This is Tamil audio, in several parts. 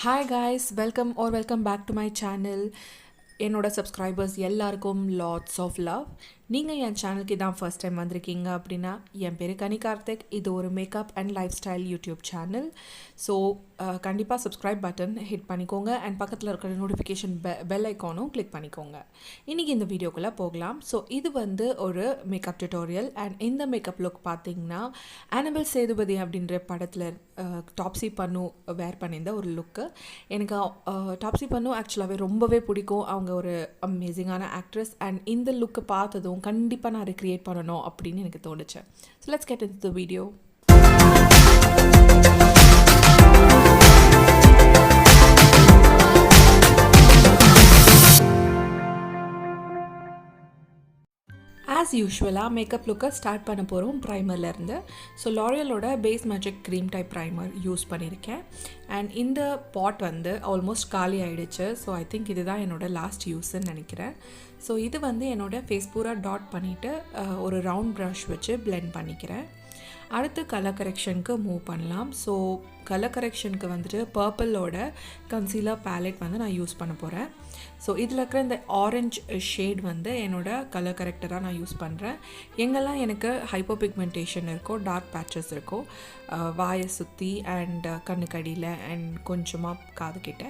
Hi guys, welcome back to my channel. என்னோட சப்ஸ்கிரைபர்ஸ் எல்லாருக்கும் லாட்ஸ் ஆஃப் லவ். நீங்கள் என் சேனலுக்கு தான் ஃபர்ஸ்ட் டைம் வந்திருக்கீங்க அப்படின்னா என் பேர் கனி கார்த்திக். இது ஒரு makeup and life style YouTube channel. So கண்டிப்பாக சப்ஸ்கிரைப் பட்டன் ஹிட் பண்ணிக்கோங்க அண்ட் பக்கத்தில் இருக்கிற நோட்டிஃபிகேஷன் பெல் ஐக்கானும் கிளிக் பண்ணிக்கோங்க. இன்றைக்கி இந்த வீடியோக்குள்ளே போகலாம். ஸோ இது வந்து ஒரு மேக்கப் டியூட்டோரியல் அண்ட் இந்த மேக்கப் லுக் பார்த்தீங்கன்னா அனபல் சேதுபதி அப்படின்ற படத்தில் டாப்ஸி பன்னு வேர் பண்ணியிருந்த ஒரு லுக்கு. எனக்கு டாப்ஸி பன்னு ஆக்சுவலாகவே ரொம்பவே பிடிக்கும். அவங்க ஒரு அமேசிங்கான ஆக்ட்ரஸ் அண்ட் இந்த லுக்கை பார்த்ததும் கண்டிப்பாக நான் ரிக்ரியேட் பண்ணணும் அப்படின்னு எனக்கு தோணுச்சு. So let's get into the video. As யூஷுவலாக மேக்கப் லுக்கை ஸ்டார்ட் பண்ண போகிறோம் ப்ரைமர்லேருந்து. ஸோ லாரியலோட face magic cream type primer use பண்ணியிருக்கேன் அண்ட் இந்த பாட் வந்து ஆல்மோஸ்ட் காலி ஆகிடுச்சு. ஸோ ஐ திங்க் இதுதான் என்னோடய லாஸ்ட் யூஸ்ன்னு நினைக்கிறேன். ஸோ இது வந்து என்னோடய ஃபேஸ் பூரா டாட் பண்ணிவிட்டு ஒரு ரவுண்ட் ப்ரஷ் வச்சு பிளெண்ட் பண்ணிக்கிறேன். அடுத்து கலர் கரெக்ஷனுக்கு மூவ் பண்ணலாம். ஸோ கலர் கரெக்ஷனுக்கு வந்துட்டு பர்பிளோட கன்சீலர் பேலட் வந்து நான் யூஸ் பண்ண போகிறேன். ஸோ இதில் இருக்கிற இந்த ஆரஞ்ச் ஷேட் வந்து என்னோடய கலர் கரெக்டராக நான் யூஸ் பண்ணுறேன். எங்கெல்லாம் எனக்கு ஹைப்போ பிக்மெண்டேஷன் இருக்கோ, டார்க் பேச்சஸ் இருக்கோ, வாயை சுற்றி அண்ட் கண்ணுக்கடியில் அண்ட் கொஞ்சமாக காதுகிட்ட,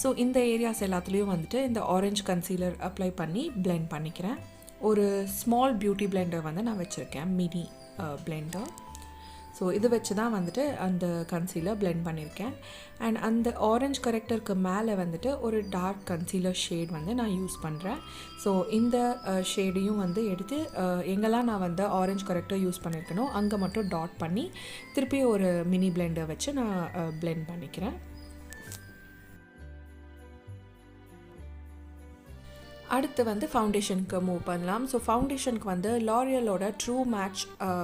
ஸோ இந்த ஏரியாஸ் எல்லாத்துலேயும் வந்துட்டு இந்த ஆரஞ்ச் கன்சீலர் அப்ளை பண்ணி பிளெண்ட் பண்ணிக்கிறேன். ஒரு ஸ்மால் பியூட்டி பிளெண்டர் வந்து நான் வச்சுருக்கேன், மினி பிளெண்டர். ஸோ இது வச்சு தான் வந்துட்டு அந்த கன்சீலர் பிளெண்ட் பண்ணியிருக்கேன். அண்ட் அந்த ஆரஞ்ச் கரெக்டருக்கு மேலே வந்துட்டு ஒரு டார்க் கன்சீலர் ஷேட் வந்து நான் யூஸ் பண்ணுறேன். ஸோ இந்த ஷேடையும் வந்து எடுத்து எங்கெல்லாம் நான் வந்து ஆரஞ்ச் கரெக்டர் யூஸ் பண்ணியிருக்கேனோ அங்கே மட்டும் டாட் பண்ணி திருப்பி ஒரு மினி பிளெண்டர் வச்சு நான் பிளெண்ட் பண்ணிக்கிறேன். அடுத்து வந்து ஃபவுண்டேஷனுக்கு மூவ் பண்ணலாம். ஸோ ஃபவுண்டேஷனுக்கு வந்து லாரியலோட ட்ரூ மேட்ச்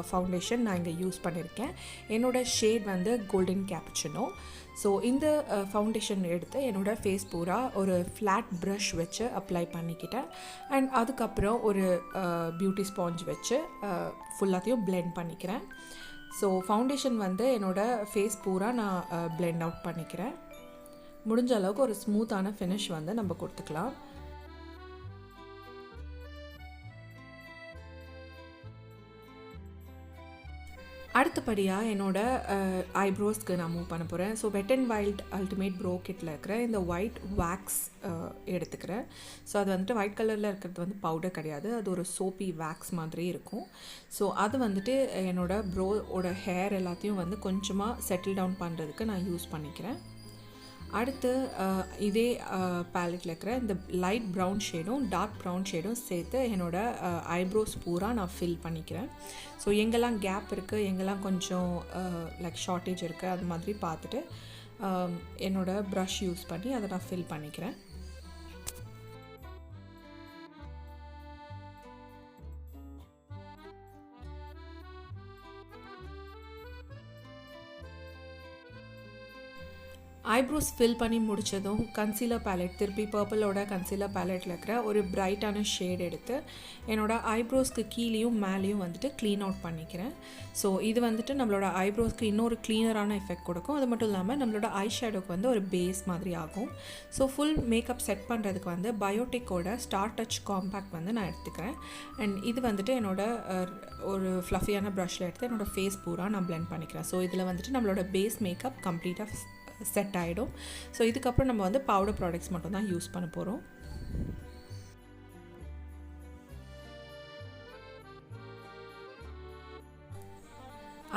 ஃபவுண்டேஷன் நான் இங்கே யூஸ் பண்ணியிருக்கேன். என்னோடய ஷேட் வந்து கோல்டன் கேப்புச்சினோ. ஸோ இந்த ஃபவுண்டேஷன் எடுத்து என்னோடய ஃபேஸ் பூரா ஒரு ஃப்ளாட் ப்ரஷ் வச்சு அப்ளை பண்ணிக்கிட்டேன். அண்ட் அதுக்கப்புறம் ஒரு பியூட்டி ஸ்பாஞ்ச் வச்சு ஃபுல்லாத்தையும் பிளெண்ட் பண்ணிக்கிறேன். ஸோ ஃபவுண்டேஷன் வந்து என்னோடய ஃபேஸ் பூரா நான் பிளெண்ட் அவுட் பண்ணிக்கிறேன். முடிஞ்ச அளவுக்கு ஒரு ஸ்மூத்தான ஃபினிஷ் வந்து நம்ம கொடுத்துக்கலாம். அடுத்தபடியாக என்னோடய ஐப்ரோஸ்க்கு நான் மூவ் பண்ண போகிறேன். So Wet and Wild ultimate pro கிட்டில் இருக்கிற இந்த ஒயிட் வேக்ஸ் எடுத்துக்கிறேன். ஸோ அது வந்துட்டு ஒயிட் கலரில் இருக்கிறது வந்து பவுடர் கிடையாது, அது ஒரு சோப்பி வேக்ஸ் மாதிரி இருக்கும். ஸோ அது வந்துட்டு என்னோடய ப்ரோவோட ஹேர் எல்லாத்தையும் வந்து கொஞ்சமாக செட்டில் டவுன் பண்ணுறதுக்கு நான் யூஸ் பண்ணிக்கிறேன். அடுத்து இதே பேலட்டில் இருக்கிற இந்த லைட் ப்ரௌன் ஷேடும் டார்க் ப்ரௌன் ஷேடும் சேர்த்து என்னோடய ஐப்ரோஸ் பூரா நான் ஃபில் பண்ணிக்கிறேன். ஸோ எங்கெல்லாம் கேப் இருக்குது, எங்கெல்லாம் கொஞ்சம் லைக் ஷார்ட்டேஜ் இருக்குது, அது மாதிரி பார்த்துட்டு என்னோடய ப்ரஷ் யூஸ் பண்ணி அதை நான் ஃபில் பண்ணிக்கிறேன். ஐப்ரோஸ் ஃபில் பண்ணி முடித்ததும் கன்சீலர் பேலட் திருப்பி பர்பிளோட கன்சீலர் பேலட்டில் இருக்கிற ஒரு பிரைட்டான ஷேட் எடுத்து என்னோடய ஐப்ரோஸ்க்கு கீழேயும் மேலேயும் வந்துட்டு க்ளீன் அவுட் பண்ணிக்கிறேன். ஸோ இது வந்துட்டு நம்மளோட ஐப்ரோஸ்க்கு இன்னொரு க்ளீனரான எஃபெக்ட் கொடுக்கும். அது மட்டும் இல்லாமல் நம்மளோட ஐ ஷேடோக்கு வந்து ஒரு பேஸ் மாதிரி ஆகும். ஸோ ஃபுல் மேக்கப் செட் பண்ணுறதுக்கு வந்து பயோட்டிக்கோட ஸ்டார் டச் காம்பேக்ட் வந்து நான் எடுத்துக்கிறேன். அண்ட் இது வந்துட்டு என்னோடய ஒரு ஃப்ளஃபியான ப்ரஷில் எடுத்து என்னோடய ஃபேஸ் பூரா நான் பிளெண்ட் பண்ணிக்கிறேன். ஸோ இதில் வந்துட்டு நம்மளோட பேஸ் மேக்கப் கம்ப்ளீட்டாக செட் ஆகிடும். ஸோ இதுக்கப்புறம் நம்ம வந்து பவுடர் ப்ராடக்ட்ஸ் மட்டும் தான் யூஸ் பண்ண போகிறோம்.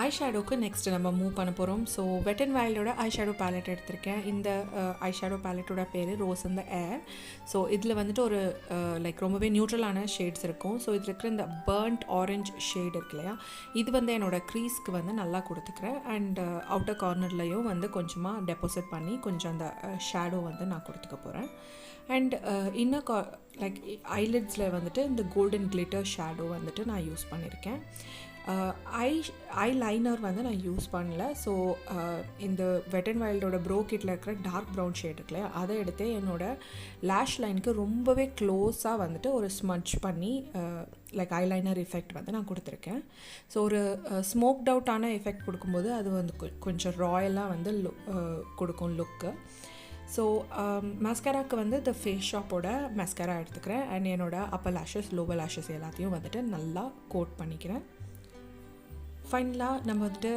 ஐ ஷேடோக்கு நெக்ஸ்ட்டு நம்ம மூவ் பண்ண போகிறோம். ஸோ வெட் அண்ட் வைல்டோட ஐ ஷேடோ பேலட் எடுத்திருக்கேன். இந்த ஐ ஷேடோ பேலட்டோட பேர் ரோஸ் இன் த ஏர். ஸோ இதில் வந்துட்டு ஒரு லைக் ரொம்பவே நியூட்ரலான ஷேட்ஸ் இருக்கும். ஸோ இதில் இருக்கிற இந்த பர்ன்ட் ஆரஞ்ச் ஷேட் இருக்கு இல்லையா, இது வந்து என்னோடய க்ரீஸ்க்கு வந்து நல்லா கொடுத்துக்கிறேன். அண்ட் அவுட்டர் கார்னர்லையும் வந்து கொஞ்சமாக டெபாசிட் பண்ணி கொஞ்சம் அந்த ஷேடோ வந்து நான் கொடுத்துக்க போகிறேன். அண்ட் இன்னும் லைக் ஐலிட்ஸில் வந்துட்டு இந்த கோல்டன் கிளிட்டர் ஷேடோ வந்துட்டு நான் யூஸ் பண்ணியிருக்கேன். ஐ லைனர் வந்து நான் யூஸ் பண்ணல. ஸோ இந்த வெட் அண்ட் வைல்டோட ப்ரோ கிட்டில் இருக்கிற டார்க் ப்ரௌன் ஷேட் இருக்குல்லையா, அதை எடுத்து என்னோடய லேஷ் லைனுக்கு ரொம்பவே க்ளோஸாக வந்துட்டு ஒரு ஸ்மட்ச் பண்ணி லைக் ஐலைனர் எஃபெக்ட் வந்து நான் கொடுத்துருக்கேன். ஸோ ஒரு ஸ்மோக்ட் அவுட்டான எஃபெக்ட் கொடுக்கும்போது அது வந்து கொஞ்சம் ராயலாக வந்து கொடுக்கும் லுக்கு. ஸோ மஸ்காராக்கு வந்து இந்த ஃபேஸ் ஷாப்போட மஸ்காரா எடுத்துக்கிறேன் அண்ட் என்னோடய அப்பர் லேஷஸ் லோவர் லேஷஸ் எல்லாத்தையும் வந்துட்டு நல்லா கோட் பண்ணிக்கிறேன். ஃபைனலாக நம்ம வந்துட்டு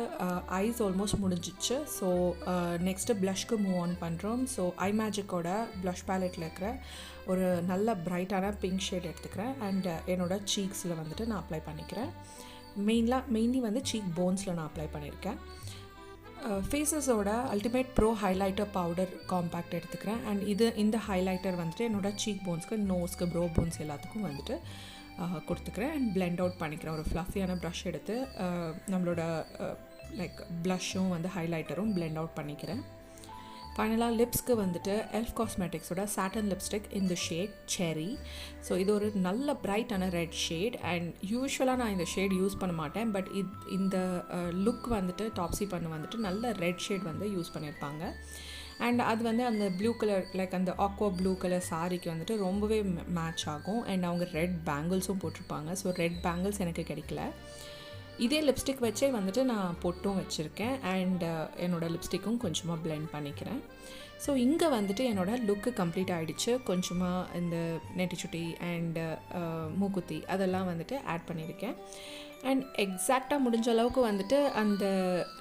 ஐஸ் ஆல்மோஸ்ட் முடிஞ்சிச்சு. ஸோ நெக்ஸ்ட்டு ப்ளஷ்க்கு மூவ் ஆன் பண்ணுறோம். ஸோ ஐ மேஜிக்கோட ப்ளஷ் பேலெட்டில் இருக்கிற ஒரு நல்ல பிரைட்டான பிங்க் ஷேட் எடுத்துக்கிறேன் அண்ட் என்னோடய சீக்ஸில் வந்துட்டு நான் அப்ளை பண்ணிக்கிறேன். மெயின்லி வந்து சீக் போன்ஸில் நான் அப்ளை பண்ணியிருக்கேன். ஃபேஸஸோட ultimate pro highlighter powder compact எடுத்துக்கிறேன் அண்ட் இந்த ஹைலைட்டர் வந்துட்டு என்னோடய சீக் போன்ஸ்க்கு நோஸ்க்கு ப்ரோ போன்ஸ் எல்லாத்துக்கும் வந்துட்டு கொடுத்துக்கிறேன் அண்ட் பிளெண்ட் அவுட் பண்ணிக்கிறேன். ஒரு ஃப்ளஃபியான ப்ரஷ் எடுத்து நம்மளோட லைக் ப்ளஷ்ஷும் வந்து ஹைலைட்டரும் பிளெண்ட் அவுட் பண்ணிக்கிறேன். ஃபைனலாக லிப்ஸ்க்கு வந்துட்டு எல்ஃப் காஸ்மெட்டிக்ஸோட சாட்டன் லிப்ஸ்டிக் இந்த ஷேட் செரி. ஸோ இது ஒரு நல்ல பிரைட்டான ரெட் ஷேட் அண்ட் யூஸ்வலாக நான் இந்த ஷேட் யூஸ் பண்ண மாட்டேன். பட் இந்த லுக் வந்துட்டு டாப்ஸி பண்ணு வந்துட்டு நல்ல ரெட் ஷேட் வந்து யூஸ் பண்ணியிருப்பாங்க அண்ட் அது வந்து அந்த ப்ளூ கலர் லைக் அந்த ஆக்வா ப்ளூ கலர் சாரிக்கு வந்துட்டு ரொம்பவே மேட்ச் ஆகும் அண்ட் அவங்க ரெட் பேங்கிள்ஸும் போட்டிருப்பாங்க. ஸோ ரெட் பேங்கிள்ஸ் எனக்கு கிடைக்கல. இதே லிப்ஸ்டிக் வச்சே வந்துட்டு நான் பொட்டும் வச்சுருக்கேன் அண்ட் என்னோடய லிப்ஸ்டிக்கும் கொஞ்சமாக பிளெண்ட் பண்ணிக்கிறேன். ஸோ இங்கே வந்துட்டு என்னோடய லுக்கு கம்ப்ளீட் ஆகிடுச்சு. கொஞ்சமாக இந்த நெட்டிச்சுட்டி அண்டு மூக்குத்தி அதெல்லாம் வந்துட்டு ஆட் பண்ணியிருக்கேன் அண்ட் எக்ஸாக்டாக முடிஞ்ச அளவுக்கு வந்துட்டு அந்த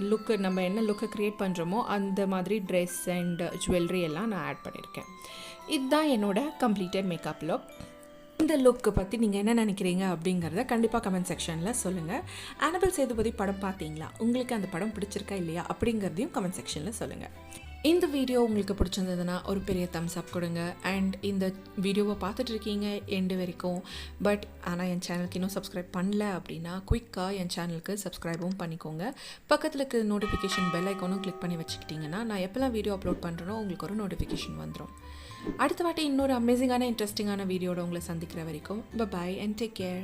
லுக்கு நம்ம என்ன லுக்கை க்ரியேட் பண்ணுறோமோ அந்த மாதிரி ட்ரெஸ் அண்ட் ஜுவல்லரி எல்லாம் நான் ஆட் பண்ணியிருக்கேன். இதுதான் என்னோடய கம்ப்ளீட்டட் மேக்கப் லுக். இந்த லுக்கு பற்றி நீங்கள் என்ன நினைக்கிறீங்க அப்படிங்கிறத கண்டிப்பாக கமெண்ட் செக்ஷனில் சொல்லுங்கள். அனபல் சேதுபதி படம் பார்த்தீங்களா? உங்களுக்கு அந்த படம் பிடிச்சிருக்கா இல்லையா அப்படிங்கிறதையும் கமெண்ட் செக்ஷனில் சொல்லுங்கள். இந்த வீடியோ உங்களுக்கு பிடிச்சிருந்ததுன்னா ஒரு பெரிய தம்ஸ் அப் கொடுங்க அண்ட் இந்த வீடியோவை பார்த்துட்ருக்கீங்க எண்டு வரைக்கும். பட் ஆனால் என் சேனலுக்கு இன்னும் சப்ஸ்கிரைப் பண்ணல அப்படின்னா குயிக்காக என் சேனலுக்கு சப்ஸ்கிரைபும் பண்ணிக்கோங்க. பக்கத்தில் இருக்க நோட்டிஃபிகேஷன் பெல் ஐக்கானும் கிளிக் பண்ணி வச்சுக்கிட்டிங்கன்னா நான் எப்போல்லாம் வீடியோ அப்லோட் பண்ணுறேனோ உங்களுக்கு ஒரு நோட்டிஃபிகேஷன் வந்துடும். அடுத்த வாட்டி இன்னொரு அமேசிங்கான இன்ட்ரெஸ்டிங்கான வீடியோட உங்களை சந்திக்கிற வரைக்கும் பை அண்ட் டேக் கேர்.